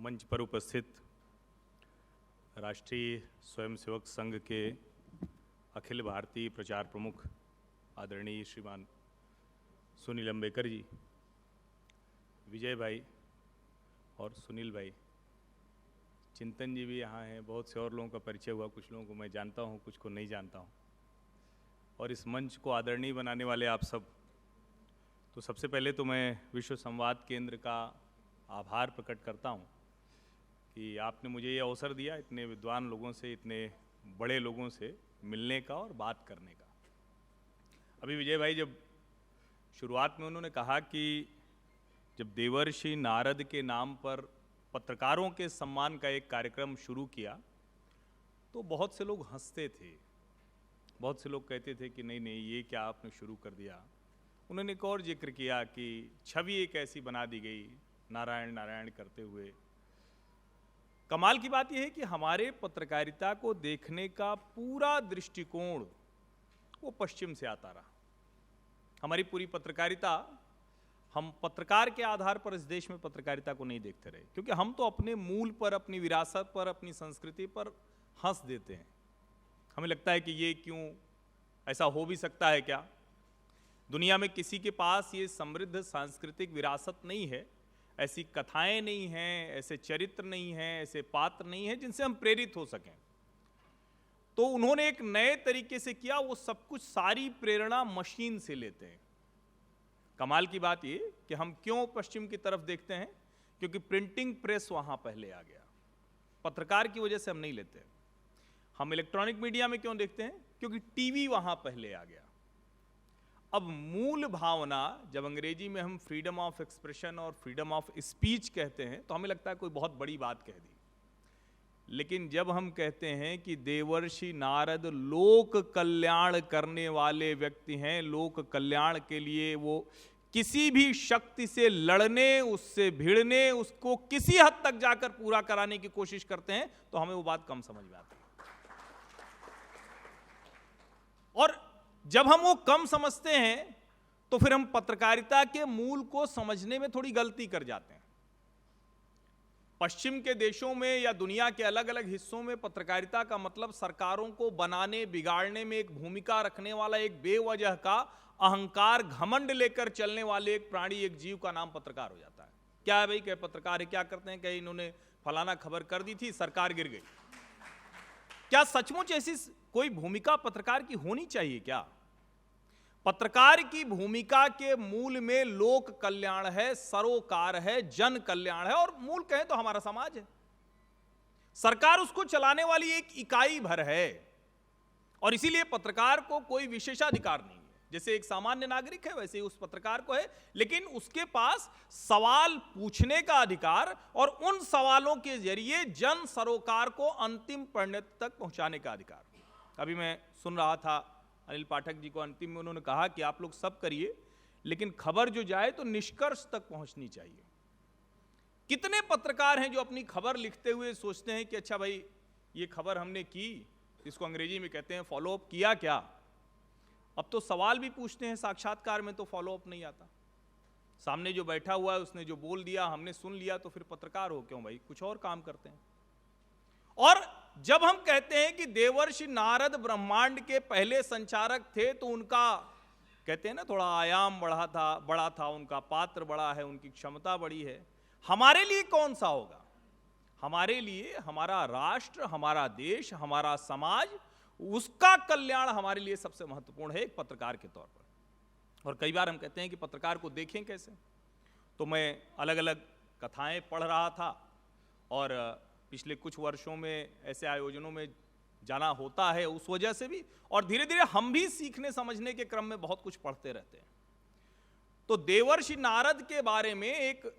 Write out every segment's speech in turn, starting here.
मंच पर उपस्थित राष्ट्रीय स्वयंसेवक संघ के अखिल भारतीय प्रचार प्रमुख आदरणीय श्रीमान सुनील अंबेकर जी, विजय भाई और सुनील भाई, चिंतन जी भी यहाँ हैं। बहुत से और लोगों का परिचय हुआ, कुछ लोगों को मैं जानता हूँ, कुछ को नहीं जानता हूँ। और इस मंच को आदरणीय बनाने वाले आप सब, तो सबसे पहले तो मैं विश्व संवाद केंद्र का आभार प्रकट करता हूँ कि आपने मुझे ये अवसर दिया इतने विद्वान लोगों से, इतने बड़े लोगों से मिलने का और बात करने का। अभी विजय भाई जब शुरुआत में उन्होंने कहा कि जब देवर्षि नारद के नाम पर पत्रकारों के सम्मान का एक कार्यक्रम शुरू किया तो बहुत से लोग हंसते थे, बहुत से लोग कहते थे कि नहीं नहीं ये क्या आपने शुरू कर दिया। उन्होंने एक और जिक्र किया कि छवि एक ऐसी बना दी गई नारायण नारायण करते हुए। कमाल की बात यह है कि हमारे पत्रकारिता को देखने का पूरा दृष्टिकोण वो पश्चिम से आता रहा। हमारी पूरी पत्रकारिता, हम पत्रकार के आधार पर इस देश में पत्रकारिता को नहीं देखते रहे, क्योंकि हम तो अपने मूल पर, अपनी विरासत पर, अपनी संस्कृति पर हंस देते हैं। हमें लगता है कि ये क्यों, ऐसा हो भी सकता है क्या? दुनिया में किसी के पास ये समृद्ध सांस्कृतिक विरासत नहीं है, ऐसी कथाएं नहीं हैं, ऐसे चरित्र नहीं हैं, ऐसे पात्र नहीं हैं जिनसे हम प्रेरित हो सकें। तो उन्होंने एक नए तरीके से किया, वो सब कुछ, सारी प्रेरणा मशीन से लेते हैं। कमाल की बात ये कि हम क्यों पश्चिम की तरफ देखते हैं, क्योंकि प्रिंटिंग प्रेस वहां पहले आ गया। पत्रकार की वजह से हम नहीं लेते। हम इलेक्ट्रॉनिक मीडिया में क्यों देखते हैं, क्योंकि टीवी वहां पहले आ गया। अब मूल भावना, जब अंग्रेजी में हम फ्रीडम ऑफ एक्सप्रेशन और फ्रीडम ऑफ स्पीच कहते हैं तो हमें लगता है कोई बहुत बड़ी बात कह दी, लेकिन जब हम कहते हैं कि देवर्षि नारद लोक कल्याण करने वाले व्यक्ति हैं, लोक कल्याण के लिए वो किसी भी शक्ति से लड़ने, उससे भिड़ने, उसको किसी हद तक जाकर पूरा कराने की कोशिश करते हैं, तो हमें वो बात कम समझ में आती है। और जब हम वो कम समझते हैं तो फिर हम पत्रकारिता के मूल को समझने में थोड़ी गलती कर जाते हैं। पश्चिम के देशों में या दुनिया के अलग अलग हिस्सों में पत्रकारिता का मतलब सरकारों को बनाने, बिगाड़ने में एक भूमिका रखने वाला, एक बेवजह का अहंकार, घमंड लेकर चलने वाले एक प्राणी, एक जीव का नाम पत्रकार हो जाता है। क्या है भाई, क्या पत्रकार है, क्या करते हैं, कहीं इन्होंने फलाना खबर कर दी थी, सरकार गिर गई। क्या सचमुच ऐसी कोई भूमिका पत्रकार की होनी चाहिए क्या? पत्रकार की भूमिका के मूल में लोक कल्याण है, सरोकार है, जन कल्याण है, और मूल कहें तो हमारा समाज है। सरकार उसको चलाने वाली एक इकाई भर है, और इसीलिए पत्रकार को कोई विशेषाधिकार नहीं है। जैसे एक सामान्य नागरिक है वैसे ही उस पत्रकार को है, लेकिन उसके पास सवाल पूछने का अधिकार और उन सवालों के जरिए जन सरोकार को अंतिम परिणति तक पहुंचाने का अधिकार। अभी मैं सुन रहा था अनिल पाठक जी को, अंतिम में उन्होंने कहा कि आप लोग सब करिए, लेकिन खबर जो जाए तो निष्कर्ष तक पहुंचनी चाहिए। कितने पत्रकार हैं जो अपनी खबर लिखते हुए सोचते हैं कि अच्छा भाई ये खबर हमने की, इसको अंग्रेजी में कहते हैं फॉलोअप, किया क्या? अब तो सवाल भी पूछते हैं, साक्षात्कार में तो फॉलोअप नहीं आता। सामने जो बैठा हुआ है उसने जो बोल दिया हमने सुन लिया, तो फिर पत्रकार हो क्यों भाई, कुछ और काम करते हैं। और जब हम कहते हैं कि देवर्षि नारद ब्रह्मांड के पहले संचारक थे, तो उनका कहते हैं ना थोड़ा आयाम बड़ा था, उनका पात्र बड़ा है, उनकी क्षमता बड़ी है। हमारे लिए कौन सा होगा? हमारे लिए हमारा राष्ट्र, हमारा देश, हमारा समाज, उसका कल्याण हमारे लिए सबसे महत्वपूर्ण है एक पत्रकार के तौर पर। और कई बार हम कहते हैं कि पत्रकार को देखें कैसे, तो मैं अलग अलग कथाएं पढ़ रहा था, और पिछले कुछ वर्षों में ऐसे आयोजनों में जाना होता है उस वजह से भी, और धीरे धीरे हम भी सीखने समझने के क्रम में बहुत कुछ पढ़ते रहते हैं। तो देवर्षि नारद के बारे में एक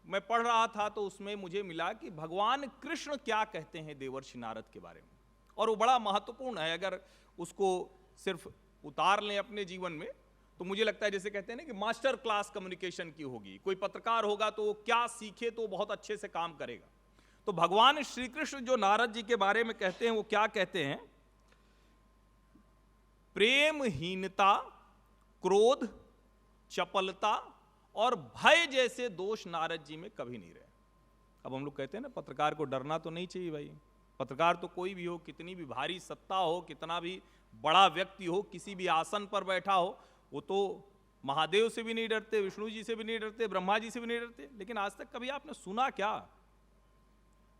मैं पढ़ रहा था, तो उसमें मुझे मिला कि भगवान कृष्ण क्या कहते हैं देवर्षि नारद के बारे में, और वो बड़ा महत्वपूर्ण है। अगर उसको सिर्फ उतार लें अपने जीवन में तो मुझे लगता है जैसे कहते हैं ना कि मास्टर क्लास कम्युनिकेशन की होगी। कोई पत्रकार होगा तो वो क्या सीखे तो बहुत अच्छे से काम करेगा। तो भगवान श्री कृष्ण जो नारद जी के बारे में कहते हैं वो क्या कहते हैं? प्रेमहीनता, क्रोध, चपलता और भय जैसे दोष नारद जी में कभी नहीं रहे। अब हम लोग कहते हैं ना, पत्रकार को डरना तो नहीं चाहिए भाई। पत्रकार तो कोई भी हो, कितनी भी भारी सत्ता हो, कितना भी बड़ा व्यक्ति हो, किसी भी आसन पर बैठा हो, वो तो महादेव से भी नहीं डरते, विष्णु जी से भी नहीं डरते, ब्रह्मा जी से भी नहीं डरते। लेकिन आज तक कभी आपने सुना क्या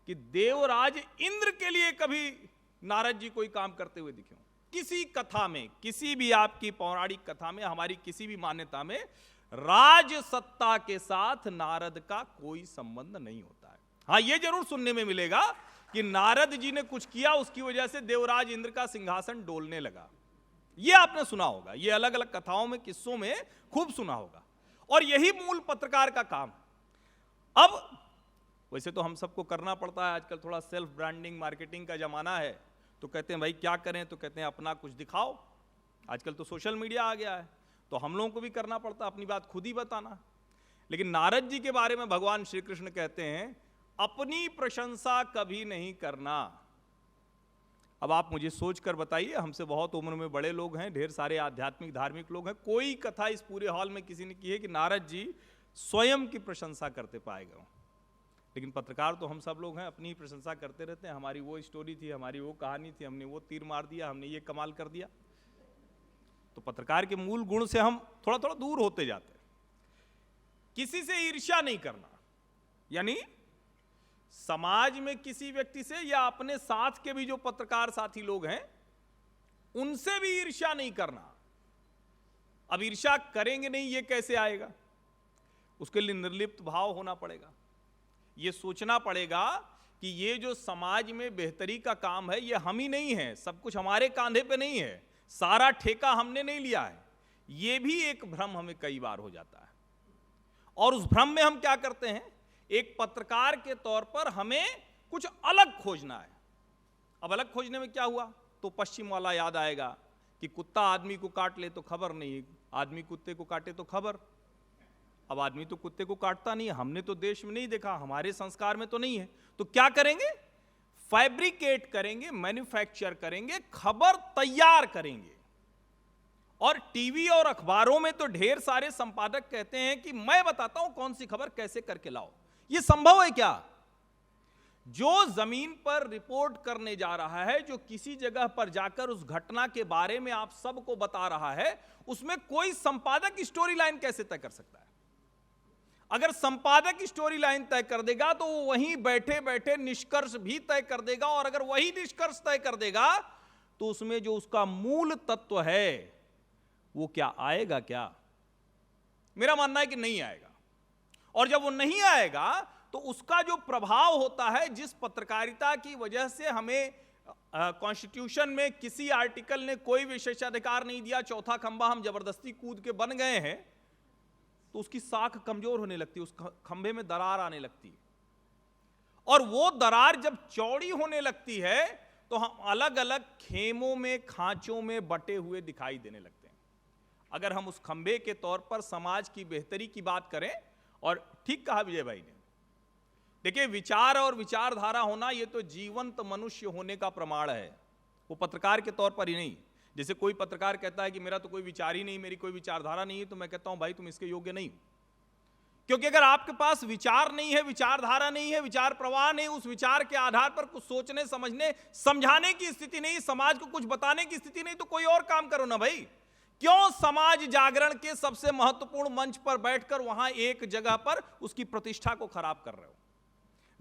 कि देवराज इंद्र के लिए कभी नारद जी कोई काम करते हुए दिखे हो? किसी कथा में, किसी भी आपकी पौराणिक कथा में, हमारी किसी भी मान्यता में राज सत्ता के साथ नारद का कोई संबंध नहीं होता है। हां, यह जरूर सुनने में मिलेगा कि नारद जी ने कुछ किया, उसकी वजह से देवराज इंद्र का सिंहासन डोलने लगा। यह आपने सुना होगा, यह अलग अलग कथाओं में, किस्सों में खूब सुना होगा। और यही मूल पत्रकार का काम। अब वैसे तो हम सबको करना पड़ता है, आजकल थोड़ा सेल्फ ब्रांडिंग मार्केटिंग का जमाना है, तो कहते हैं भाई क्या करें, तो कहते हैं अपना कुछ दिखाओ। आजकल तो सोशल मीडिया आ गया है, तो हम लोगों को भी करना पड़ता है अपनी बात खुद ही बताना। लेकिन नारद जी के बारे में भगवान श्री कृष्ण कहते हैं, अपनी प्रशंसा कभी नहीं करना। अब आप मुझे सोचकर बताइए, हमसे बहुत उम्र में बड़े लोग हैं, ढेर सारे आध्यात्मिक धार्मिक लोग हैं, कोई कथा इस पूरे हॉल में किसी ने की है कि नारद जी स्वयं की प्रशंसा करते पाए गए? लेकिन पत्रकार तो हम सब लोग हैं, अपनी ही प्रशंसा करते रहते हैं। हमारी वो स्टोरी थी, हमारी वो कहानी थी, हमने वो तीर मार दिया, हमने ये कमाल कर दिया। तो पत्रकार के मूल गुण से हम थोड़ा थोड़ा दूर होते जाते हैं। किसी से ईर्ष्या नहीं करना, यानी समाज में किसी व्यक्ति से या अपने साथ के भी जो पत्रकार साथी लोग हैं उनसे भी ईर्ष्या नहीं करना। अब ईर्ष्या करेंगे नहीं, ये कैसे आएगा? उसके लिए निर्लिप्त भाव होना पड़ेगा। ये सोचना पड़ेगा कि ये जो समाज में बेहतरी का काम है, ये हम ही नहीं है, सब कुछ हमारे कांधे पे नहीं है, सारा ठेका हमने नहीं लिया है। ये भी एक भ्रम हमें कई बार हो जाता है। और उस भ्रम में हम क्या करते हैं, एक पत्रकार के तौर पर हमें कुछ अलग खोजना है। अब अलग खोजने में क्या हुआ, तो पश्चिम वाला याद आएगा कि कुत्ता आदमी को काट ले तो खबर नहीं, आदमी कुत्ते को काटे तो खबर। अब आदमी तो कुत्ते को काटता नहीं है, हमने तो देश में नहीं देखा, हमारे संस्कार में तो नहीं है। तो क्या करेंगे, फैब्रिकेट करेंगे, मैन्युफैक्चर करेंगे, खबर तैयार करेंगे। और टीवी और अखबारों में तो ढेर सारे संपादक कहते हैं कि मैं बताता हूं कौन सी खबर कैसे करके लाओ। यह संभव है क्या? जो जमीन पर रिपोर्ट करने जा रहा है, जो किसी जगह पर जाकर उस घटना के बारे में आप सबको बता रहा है, उसमें कोई संपादक स्टोरी लाइन कैसे तय कर सकता है? अगर संपादक स्टोरी लाइन तय कर देगा तो वो वहीं बैठे बैठे निष्कर्ष भी तय कर देगा, और अगर वही निष्कर्ष तय कर देगा तो उसमें जो उसका मूल तत्व है वो क्या आएगा? क्या? मेरा मानना है कि नहीं आएगा। और जब वो नहीं आएगा तो उसका जो प्रभाव होता है, जिस पत्रकारिता की वजह से हमें कॉन्स्टिट्यूशन में किसी आर्टिकल ने कोई विशेषाधिकार नहीं दिया, चौथा खंबा हम जबरदस्ती कूद के बन गए हैं, तो उसकी साख कमजोर होने लगती है, उस खंभे में दरार आने लगती है। और वो दरार जब चौड़ी होने लगती है तो हम अलग अलग खेमों में, खांचों में बटे हुए दिखाई देने लगते हैं। अगर हम उस खंभे के तौर पर समाज की बेहतरी की बात करें, और ठीक कहा विजय भाई ने, देखिए विचार और विचारधारा होना ये तो जीवंत मनुष्य होने का प्रमाण है, वो पत्रकार के तौर पर ही नहीं। जैसे कोई पत्रकार कहता है कि मेरा तो कोई विचार ही नहीं, मेरी कोई विचारधारा नहीं है, तो मैं कहता हूं भाई तुम इसके योग्य नहीं हो। क्योंकि अगर आपके पास विचार नहीं है, विचारधारा नहीं है, विचार प्रवाह नहीं, उस विचार के आधार पर कुछ सोचने, समझने, समझाने की स्थिति नहीं, समाज को कुछ बताने की स्थिति नहीं, तो कोई और काम करो ना भाई। क्यों समाज जागरण के सबसे महत्वपूर्ण मंच पर बैठकर वहां एक जगह पर उसकी प्रतिष्ठा को खराब कर रहे हो?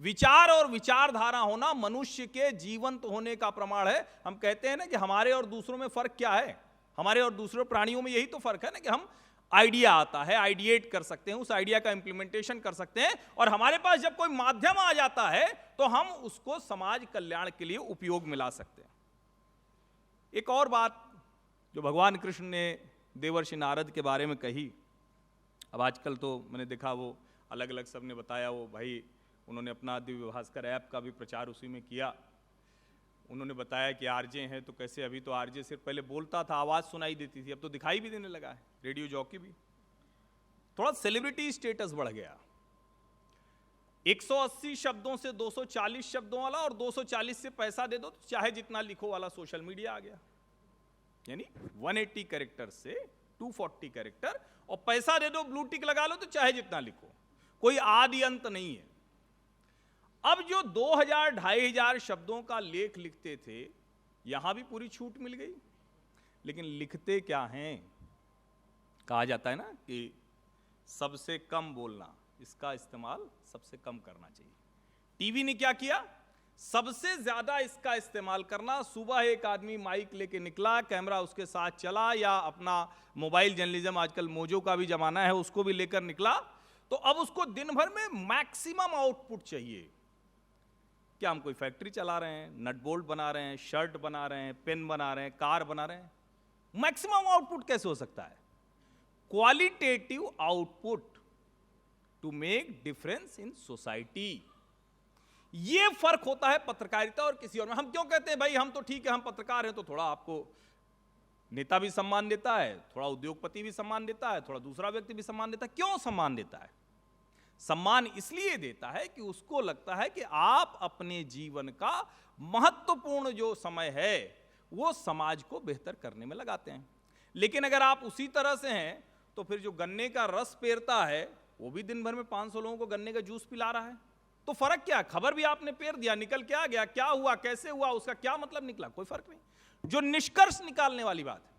विचार और विचारधारा होना मनुष्य के जीवंत होने का प्रमाण है। हम कहते हैं ना कि हमारे और दूसरों में फर्क क्या है, हमारे और दूसरे प्राणियों में यही तो फर्क है ना कि हम आइडिया आता है, आइडिएट कर सकते हैं, उस आइडिया का इंप्लीमेंटेशन कर सकते हैं, और हमारे पास जब कोई माध्यम आ जाता है तो हम उसको समाज कल्याण के लिए उपयोग में ला सकते हैं। एक और बात जो भगवान कृष्ण ने देवर्षि नारद के बारे में कही, अब आजकल तो मैंने देखा वो अलग अलग सबने बताया, वो भाई उन्होंने अपना दिव्य भास्कर ऐप का भी प्रचार उसी में किया। उन्होंने बताया कि आरजे हैं, तो कैसे, अभी तो आरजे सिर्फ पहले बोलता था, आवाज सुनाई देती थी, अब तो दिखाई भी देने लगा है, रेडियो जॉकी भी। थोड़ा सेलिब्रिटी स्टेटस बढ़ गया। 180 शब्दों से 240 शब्दों वाला, और 240 से पैसा दे दो तो चाहे जितना लिखो वाला सोशल मीडिया आ गया। यानी 180 कैरेक्टर से 240 कैरेक्टर, और पैसा दे दो, ब्लू टिक लगा लो तो चाहे जितना लिखो, कोई आदि अंत नहीं है। अब जो 2000-2500 शब्दों का लेख लिखते थे, यहां भी पूरी छूट मिल गई, लेकिन लिखते क्या हैं? कहा जाता है ना कि सबसे कम बोलना, इसका इस्तेमाल सबसे कम करना चाहिए। टीवी ने क्या किया? सबसे ज्यादा इसका इस्तेमाल करना। सुबह एक आदमी माइक लेके निकला, कैमरा उसके साथ चला, या अपना मोबाइल जर्नलिज्म, आजकल मोजो का भी जमाना है, उसको भी लेकर निकला, तो अब उसको दिन भर में मैक्सिमम आउटपुट चाहिए। क्या हम कोई फैक्ट्री चला रहे हैं, नट बोल्ट बना रहे हैं, शर्ट बना रहे हैं, पेन बना रहे हैं, कार बना रहे हैं? मैक्सिमम आउटपुट कैसे हो सकता है? Qualitative output to make difference in society. ये फर्क होता है पत्रकारिता और किसी और में। हम क्यों कहते हैं भाई हम तो ठीक है, हम पत्रकार हैं, तो थोड़ा आपको नेता भी सम्मान देता है, थोड़ा उद्योगपति भी सम्मान देता है, थोड़ा दूसरा व्यक्ति भी सम्मान देता है। क्यों सम्मान देता है? सम्मान इसलिए देता है कि उसको लगता है कि आप अपने जीवन का महत्वपूर्ण जो समय है वो समाज को बेहतर करने में लगाते हैं। लेकिन अगर आप उसी तरह से हैं तो फिर जो गन्ने का रस पेरता है वो भी दिन भर में 500 लोगों को गन्ने का जूस पिला रहा है, तो फर्क क्या? खबर भी आपने पेर दिया, निकल के आ गया, क्या हुआ, कैसे हुआ, उसका क्या मतलब निकला? कोई फर्क नहीं। जो निष्कर्ष निकालने वाली बात है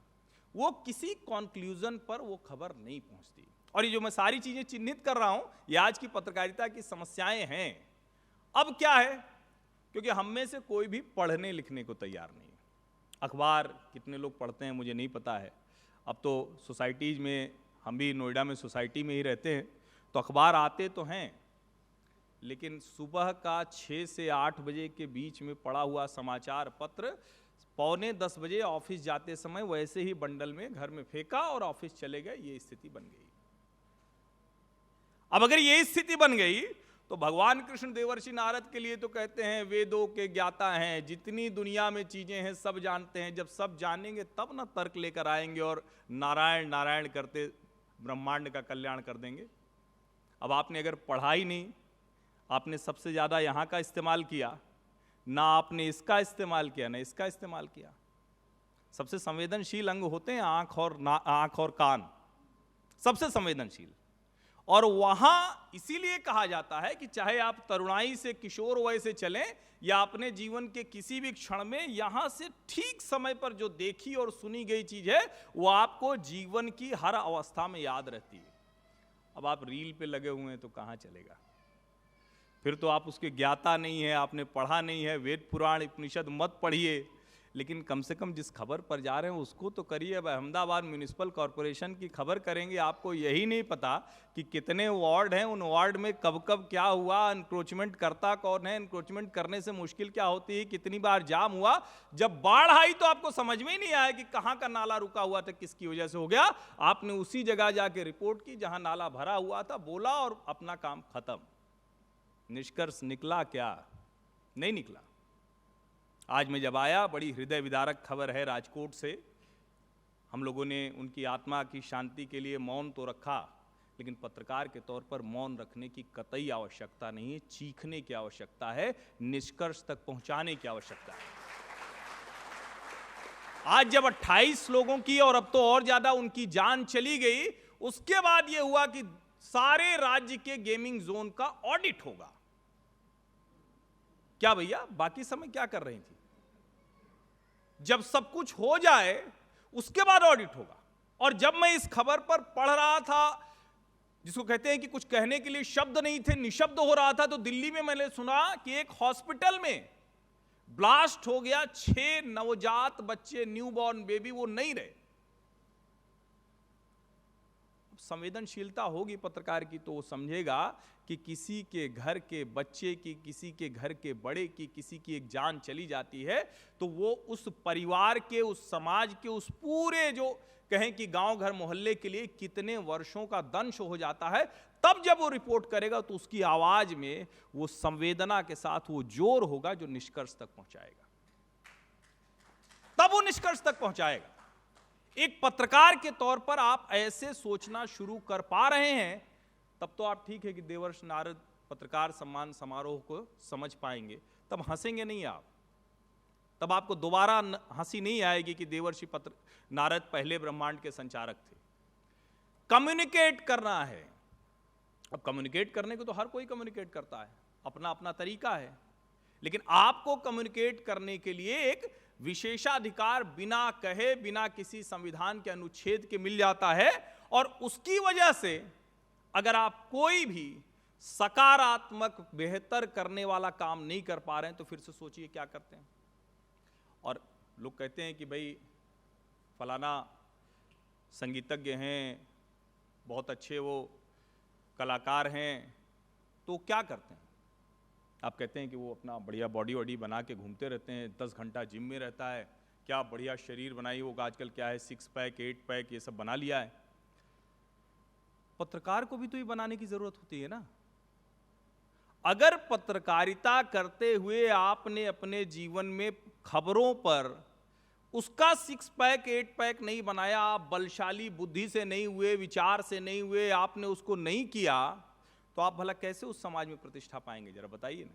वो किसी कंक्लूजन पर वो खबर नहीं पहुंचती। और ये जो मैं सारी चीजें चिन्हित कर रहा हूं, ये आज की पत्रकारिता की समस्याएं हैं। अब क्या है, क्योंकि हम में से कोई भी पढ़ने लिखने को तैयार नहीं है। अखबार कितने लोग पढ़ते हैं मुझे नहीं पता है। अब तो सोसाइटीज में, हम भी नोएडा में सोसाइटी में ही रहते हैं, तो अखबार आते तो हैं, लेकिन सुबह का 6 से 8 बजे के बीच में पढ़ा हुआ समाचार पत्र 9:45 बजे ऑफिस जाते समय वैसे ही बंडल में घर में फेंका और ऑफिस चले गए। ये स्थिति बन गई। अब अगर ये स्थिति बन गई तो भगवान कृष्ण देवर्षि नारद के लिए तो कहते हैं वेदों के ज्ञाता हैं, जितनी दुनिया में चीजें हैं सब जानते हैं। जब सब जानेंगे तब ना तर्क लेकर आएंगे और नारायण नारायण करते ब्रह्मांड का कल्याण कर देंगे। अब आपने अगर पढ़ा ही नहीं, आपने सबसे ज्यादा यहां का इस्तेमाल किया, ना आपने इसका इस्तेमाल किया ना इसका इस्तेमाल किया। सबसे संवेदनशील अंग होते हैं आंख और कान, सबसे संवेदनशील। और वहां इसीलिए कहा जाता है कि चाहे आप तरुणाई से किशोर वय से चलें या अपने जीवन के किसी भी क्षण में, यहां से ठीक समय पर जो देखी और सुनी गई चीज है वो आपको जीवन की हर अवस्था में याद रहती है। अब आप रील पे लगे हुए हैं तो कहां चलेगा? फिर तो आप उसके ज्ञाता नहीं है, आपने पढ़ा नहीं है, वेद पुराण उपनिषद मत पढ़िए, लेकिन कम से कम जिस खबर पर जा रहे हैं उसको तो करिए। अब अहमदाबाद म्यूनिसिपल कॉरपोरेशन की खबर करेंगे, आपको यही नहीं पता कि कितने वार्ड हैं, उन वार्ड में कब कब क्या हुआ, एनक्रोचमेंट करता कौन है, एनक्रोचमेंट करने से मुश्किल क्या होती है, कितनी बार जाम हुआ। जब बाढ़ आई तो आपको समझ में ही नहीं आया कि कहां का नाला रुका हुआ था, किसकी वजह से हो गया। आपने उसी जगह जाके रिपोर्ट की जहां नाला भरा हुआ था, बोला और अपना काम खत्म। निष्कर्ष निकला क्या? नहीं निकला। आज मैं जब आया, बड़ी हृदय विदारक खबर है राजकोट से। हम लोगों ने उनकी आत्मा की शांति के लिए मौन तो रखा, लेकिन पत्रकार के तौर पर मौन रखने की कतई आवश्यकता नहीं है, चीखने की आवश्यकता है, निष्कर्ष तक पहुंचाने की आवश्यकता है। आज जब 28 लोगों की और अब तो और ज्यादा उनकी जान चली गई, उसके बाद यह हुआ कि सारे राज्य के गेमिंग जोन का ऑडिट होगा। क्या भैया, बाकी समय क्या कर रही थी? जब सब कुछ हो जाए उसके बाद ऑडिट होगा। और जब मैं इस खबर पर पढ़ रहा था, जिसको कहते हैं कि कुछ कहने के लिए शब्द नहीं थे, निशब्द हो रहा था, तो दिल्ली में मैंने सुना कि एक हॉस्पिटल में ब्लास्ट हो गया, 6 नवजात बच्चे, न्यूबॉर्न बेबी, वो नहीं रहे। संवेदनशीलता होगी पत्रकार की तो वो समझेगा कि किसी के घर के बच्चे की, किसी के घर के बड़े की, किसी की एक जान चली जाती है तो वो उस परिवार के, उस समाज के, उस पूरे जो कहें कि गांव घर मोहल्ले के लिए कितने वर्षों का दंश हो जाता है। तब जब वो रिपोर्ट करेगा तो उसकी आवाज में वो संवेदना के साथ वो जोर होगा जो निष्कर्ष तक पहुंचाएगा। तब वो निष्कर्ष तक पहुंचाएगा। एक पत्रकार के तौर पर आप ऐसे सोचना शुरू कर पा रहे हैं, तब तो आप ठीक है कि देवर्ष नारद पत्रकार सम्मान समारोह को समझ पाएंगे। तब हंसेंगे नहीं आप, तब आपको दोबारा हंसी नहीं आएगी कि देवर्षि नारद पहले ब्रह्मांड के संचारक थे। कम्युनिकेट करना है। अब कम्युनिकेट करने को तो हर कोई कम्युनिकेट करता है। अपना अपना तरीका है, लेकिन आपको कम्युनिकेट करने के लिए एक विशेषाधिकार बिना कहे, बिना किसी संविधान के अनुच्छेद के मिल जाता है। और उसकी वजह से अगर आप कोई भी सकारात्मक बेहतर करने वाला काम नहीं कर पा रहे हैं तो फिर से सोचिए क्या करते हैं। और लोग कहते हैं कि भाई फलाना संगीतज्ञ हैं, बहुत अच्छे वो कलाकार हैं, तो क्या करते हैं? आप कहते हैं कि वो अपना बढ़िया बॉडी वॉडी बना के घूमते रहते हैं, 10 घंटा जिम में रहता है, क्या बढ़िया शरीर बनाई होगा, आजकल क्या है 6 पैक 8 पैक ये सब बना लिया है। पत्रकार को भी तो ये बनाने की जरूरत होती है ना। अगर पत्रकारिता करते हुए आपने अपने जीवन में खबरों पर उसका 6 पैक 8 पैक नहीं बनाया, आप बलशाली बुद्धि से नहीं हुए, विचार से नहीं हुए, आपने उसको नहीं किया, तो आप भला कैसे उस समाज में प्रतिष्ठा पाएंगे, जरा बताइए ना।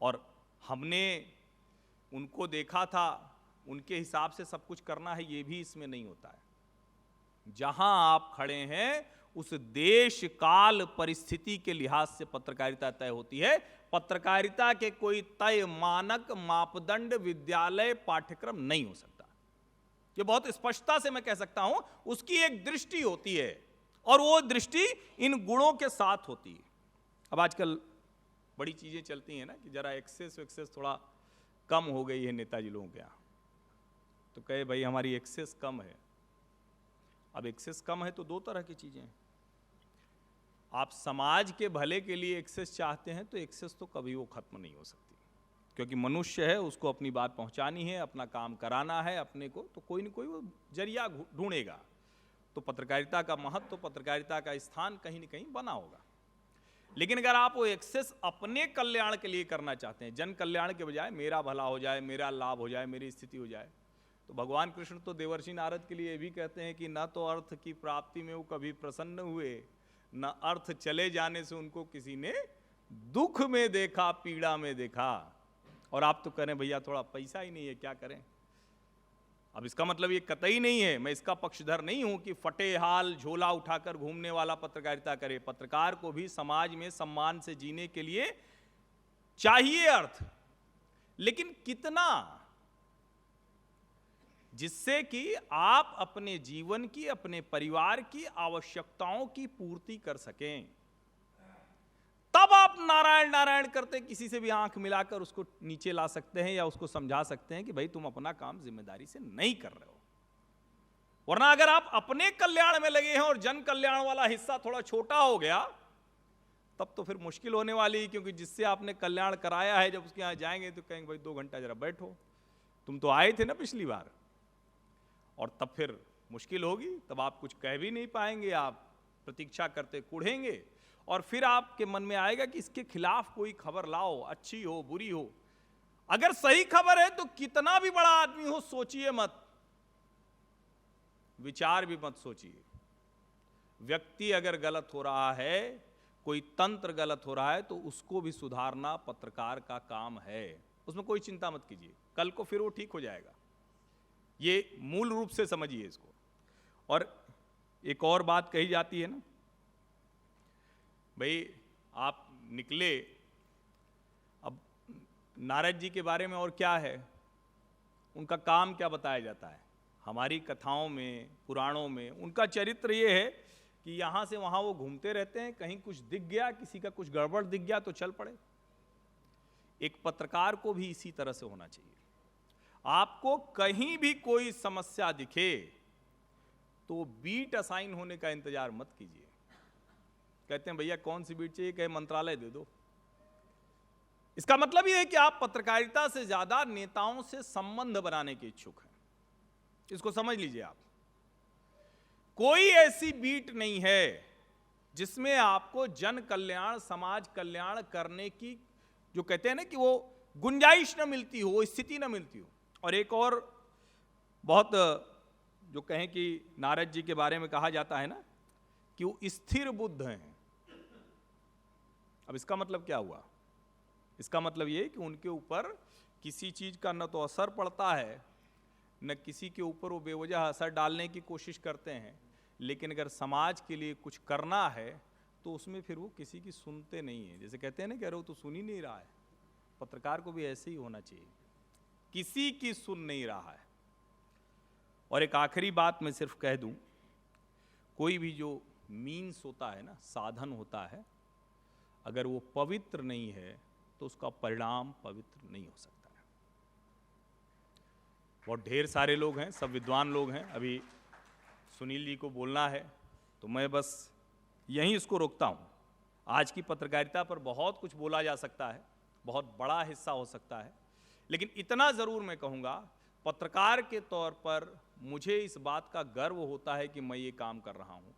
और हमने उनको देखा था, उनके हिसाब से सब कुछ करना है, ये भी इसमें नहीं होता है। जहां आप खड़े हैं उस देश काल परिस्थिति के लिहाज से पत्रकारिता तय होती है। पत्रकारिता के कोई तय मानक मापदंड विद्यालय पाठ्यक्रम नहीं हो सकता, ये बहुत स्पष्टता से मैं कह सकता हूं। उसकी एक दृष्टि होती है और वो दृष्टि इन गुणों के साथ होती है। अब आजकल बड़ी चीजें चलती हैं ना कि जरा एक्सेस थोड़ा कम हो गई है नेताजी लोगों के यहाँ, तो कहे भाई हमारी एक्सेस कम है। अब एक्सेस कम है तो दो तरह की चीजें हैं। आप समाज के भले के लिए एक्सेस चाहते हैं तो एक्सेस तो कभी वो खत्म नहीं हो सकती, क्योंकि मनुष्य है, उसको अपनी बात पहुंचानी है, अपना काम कराना है अपने को, तो कोई न कोई वो जरिया ढूंढेगा। तो पत्रकारिता का महत्व, पत्रकारिता का स्थान कहीं न कहीं बना होगा। लेकिन अगर आप वो एक्सेस अपने कल्याण के लिए करना चाहते हैं, जन कल्याण के बजाय मेरा भला हो जाए, मेरा लाभ हो जाए, मेरी स्थिति हो जाए, तो भगवान कृष्ण तो देवर्षि नारद के लिए भी कहते हैं कि न तो अर्थ की प्राप्ति में वो कभी प्रसन्न हुए, न अर्थ चले जाने से उनको किसी ने दुख में देखा, पीड़ा में देखा। और आप तो करें भैया थोड़ा पैसा ही नहीं है, क्या करें। अब इसका मतलब ये कतई नहीं है, मैं इसका पक्षधर नहीं हूं कि फटे हाल झोला उठाकर घूमने वाला पत्रकारिता करे। पत्रकार को भी समाज में सम्मान से जीने के लिए चाहिए अर्थ, लेकिन कितना, जिससे कि आप अपने जीवन की, अपने परिवार की आवश्यकताओं की पूर्ति कर सकें। तब आप नारायण नारायण करते किसी से भी आंख मिलाकर उसको नीचे ला सकते हैं या उसको समझा सकते हैं कि भाई तुम अपना काम जिम्मेदारी से नहीं कर रहे हो। वरना अगर आप अपने कल्याण में लगे हैं और जन कल्याण वाला हिस्सा थोड़ा छोटा हो गया, तब तो फिर मुश्किल होने वाली, क्योंकि जिससे आपने कल्याण कराया है जब उसके यहां जाएंगे तो कहेंगे भाई 2 घंटा जरा बैठो, तुम तो आए थे ना पिछली बार। और तब फिर मुश्किल होगी, तब आप कुछ कह भी नहीं पाएंगे, आप प्रतीक्षा करते कुढ़ेंगे और फिर आपके मन में आएगा कि इसके खिलाफ कोई खबर लाओ, अच्छी हो बुरी हो। अगर सही खबर है तो कितना भी बड़ा आदमी हो सोचिए मत, विचार भी मत सोचिए। व्यक्ति अगर गलत हो रहा है, कोई तंत्र गलत हो रहा है, तो उसको भी सुधारना पत्रकार का काम है, उसमें कोई चिंता मत कीजिए, कल को फिर वो ठीक हो जाएगा। ये मूल रूप से समझिए इसको। और एक और बात कही जाती है ना, भाई आप निकले, अब नारद जी के बारे में और क्या है, उनका काम क्या बताया जाता है हमारी कथाओं में, पुराणों में। उनका चरित्र ये है कि यहां से वहां वो घूमते रहते हैं, कहीं कुछ दिख गया, किसी का कुछ गड़बड़ दिख गया तो चल पड़े। एक पत्रकार को भी इसी तरह से होना चाहिए। आपको कहीं भी कोई समस्या दिखे तो बीट असाइन होने का इंतजार मत कीजिए। कहते हैं भैया कौन सी बीट चाहिए, कहे मंत्रालय दे दो। इसका मतलब यह है कि आप पत्रकारिता से ज्यादा नेताओं से संबंध बनाने के इच्छुक हैं। इसको समझ लीजिए आप। कोई ऐसी बीट नहीं है जिसमें आपको जन कल्याण, समाज कल्याण करने की, जो कहते हैं ना कि वो गुंजाइश न मिलती हो, वो स्थिति न मिलती हो। और एक और बहुत जो कहें कि नारद जी के बारे में कहा जाता है ना कि वो स्थिर बुद्ध हैं। अब इसका मतलब क्या हुआ? इसका मतलब ये कि उनके ऊपर किसी चीज का न तो असर पड़ता है, न किसी के ऊपर वो बेवजह असर डालने की कोशिश करते हैं। लेकिन अगर समाज के लिए कुछ करना है तो तो उसमें फिर वो किसी की सुनते नहीं है। जैसे कहते हैं ना, कह रहे हो तो सुन ही नहीं रहा है। पत्रकार को भी ऐसे ही होना चाहिए, किसी की सुन नहीं रहा है। और एक आखिरी बात मैं सिर्फ कह दूं, कोई भी जो मीन्स होता है ना, साधन होता है, अगर वो पवित्र नहीं है तो उसका परिणाम पवित्र नहीं हो सकता है। बहुत ढेर सारे लोग हैं, सब विद्वान लोग हैं। अभी सुनील जी को बोलना है तो मैं बस यहीं इसको रोकता हूं। आज की पत्रकारिता पर बहुत कुछ बोला जा सकता है, बहुत बड़ा हिस्सा हो सकता है, लेकिन इतना जरूर मैं कहूंगा, पत्रकार के तौर पर मुझे इस बात का गर्व होता है कि मैं ये काम कर रहा हूं।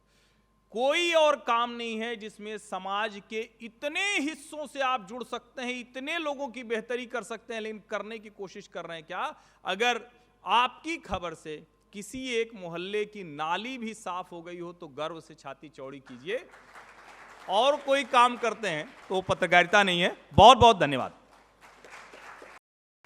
कोई और काम नहीं है जिसमें समाज के इतने हिस्सों से आप जुड़ सकते हैं, इतने लोगों की बेहतरी कर सकते हैं, लेकिन करने की कोशिश कर रहे हैं क्या? अगर आपकी खबर से किसी एक मोहल्ले की नाली भी साफ हो गई हो तो गर्व से छाती चौड़ी कीजिए। और कोई काम करते हैं तो पत्रकारिता नहीं है। बहुत बहुत धन्यवाद।